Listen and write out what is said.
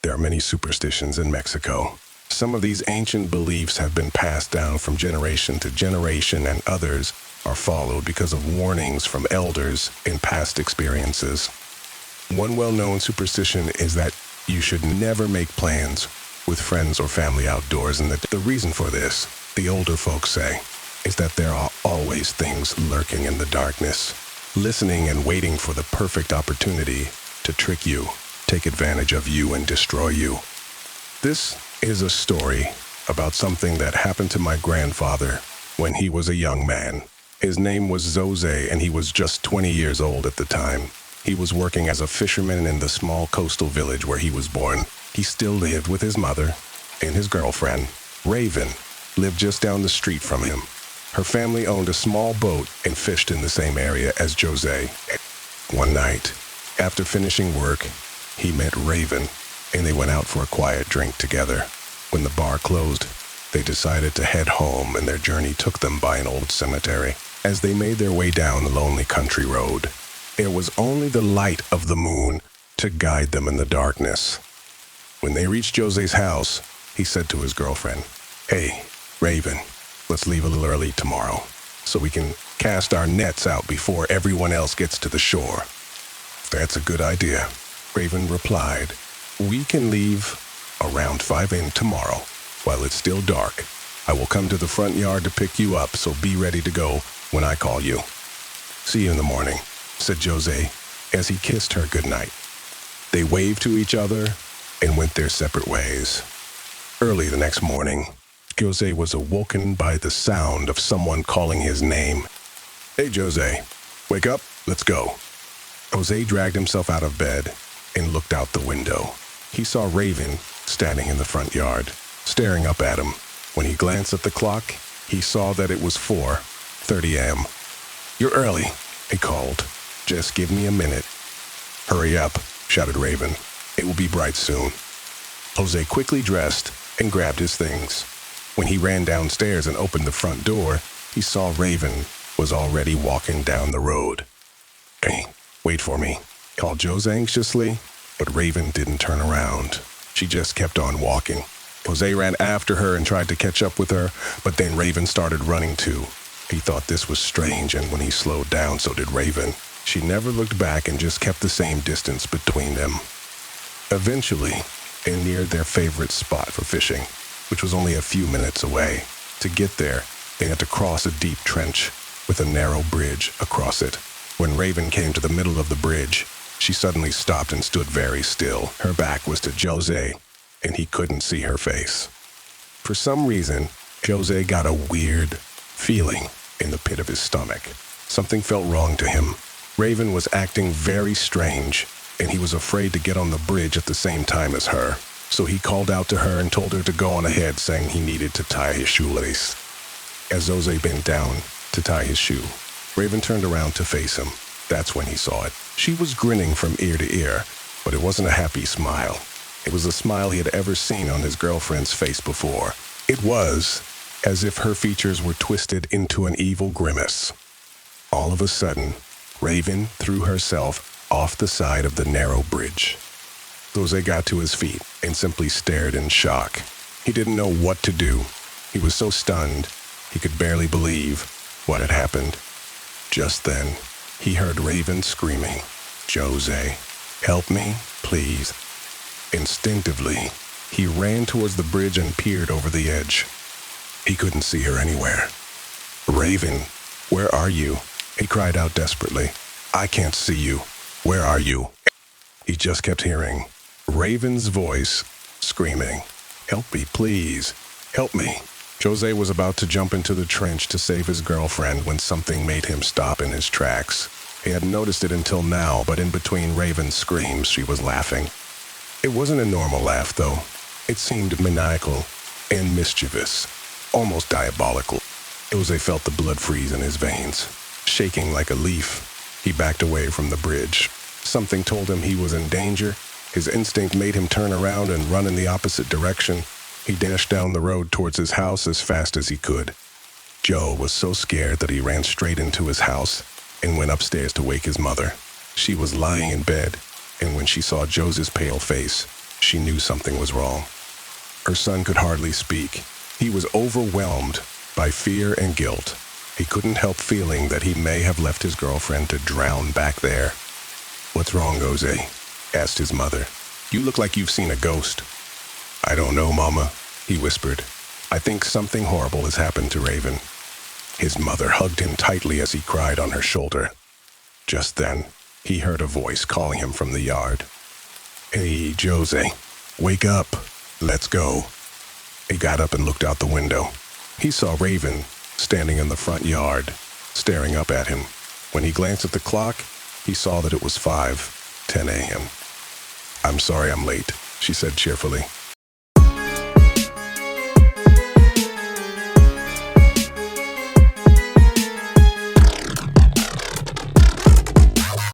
There are many superstitions in Mexico. Some of these ancient beliefs have been passed down from generation to generation, and others are followed because of warnings from elders in past experiences. One well-known superstition is that you should never make plans with friends or family outdoors, and that the reason for this, the older folks say, is that there are always things lurking in the darkness, listening and waiting for the perfect opportunity to trick you, take advantage of you, and destroy you. This is a story about something that happened to my grandfather when he was a young man. His name was Jose, and he was just 20 years old at the time. He was working as a fisherman in the small coastal village where he was born. He still lived with his mother, and his girlfriend, Raven, lived just down the street from him. Her family owned a small boat and fished in the same area as Jose. One night, after finishing work, he met Raven, and they went out for a quiet drink together. When the bar closed, they decided to head home, and their journey took them by an old cemetery. As they made their way down the lonely country road, there was only the light of the moon to guide them in the darkness. When they reached Jose's house, he said to his girlfriend, "Hey, Raven, let's leave a little early tomorrow so we can cast our nets out before everyone else gets to the shore." "That's a good idea," Raven replied. "We can leave around 5 a.m. tomorrow while it's still dark. I will come to the front yard to pick you up, so be ready to go when I call you." "See you in the morning," said Jose as he kissed her goodnight. They waved to each other and went their separate ways. Early the next morning, Jose was awoken by the sound of someone calling his name. "Hey, Jose, wake up, let's go." Jose dragged himself out of bed and looked out the window. He saw Raven standing in the front yard, staring up at him. When he glanced at the clock, he saw that it was 4:30 a.m. "You're early," he called. "Just give me a minute." "Hurry up," shouted Raven. "It will be bright soon." Jose quickly dressed and grabbed his things. When he ran downstairs and opened the front door, he saw Raven was already walking down the road. "Hey, wait for me," called Jose anxiously, but Raven didn't turn around. She just kept on walking. Jose ran after her and tried to catch up with her, but then Raven started running too. He thought this was strange, and when he slowed down, so did Raven. She never looked back and just kept the same distance between them. Eventually, they neared their favorite spot for fishing, which was only a few minutes away. To get there, they had to cross a deep trench with a narrow bridge across it. When Raven came to the middle of the bridge, she suddenly stopped and stood very still. Her back was to Jose, and he couldn't see her face. For some reason, Jose got a weird feeling in the pit of his stomach. Something felt wrong to him. Raven was acting very strange, and he was afraid to get on the bridge at the same time as her. So he called out to her and told her to go on ahead, saying he needed to tie his shoelace. As Jose bent down to tie his shoe, Raven turned around to face him. That's when he saw it. She was grinning from ear to ear, but it wasn't a happy smile. It was a smile he had ever seen on his girlfriend's face before. It was as if her features were twisted into an evil grimace. All of a sudden, Raven threw herself off the side of the narrow bridge. Jose got to his feet and simply stared in shock. He didn't know what to do. He was so stunned, he could barely believe what had happened. Just then, he heard Raven screaming, "Jose, help me, please." Instinctively, he ran towards the bridge and peered over the edge. He couldn't see her anywhere. "Raven, where are you?" he cried out desperately. "I can't see you. Where are you?" He just kept hearing Raven's voice screaming, "Help me, please. Help me." Jose was about to jump into the trench to save his girlfriend when something made him stop in his tracks. He hadn't noticed it until now, but in between Raven's screams, she was laughing. It wasn't a normal laugh, though. It seemed maniacal and mischievous, almost diabolical. Jose felt the blood freeze in his veins. Shaking like a leaf, he backed away from the bridge. Something told him he was in danger. His instinct made him turn around and run in the opposite direction. He dashed down the road towards his house as fast as he could. Joe was so scared that he ran straight into his house and went upstairs to wake his mother. She was lying in bed, and when she saw Jose's pale face, She knew something was wrong. Her son could hardly speak. He was overwhelmed by fear and guilt. He couldn't help feeling that he may have left his girlfriend to drown back there. "What's wrong, Jose?" asked his mother. "You look like you've seen a ghost." "I don't know, Mama," he whispered. "I think something horrible has happened to Raven." His mother hugged him tightly as he cried on her shoulder. Just then, he heard a voice calling him from the yard. "Hey, Jose, wake up. Let's go." He got up and looked out the window. He saw Raven standing in the front yard, staring up at him. When he glanced at the clock, he saw that it was 5:10 a.m. "I'm sorry I'm late," she said cheerfully.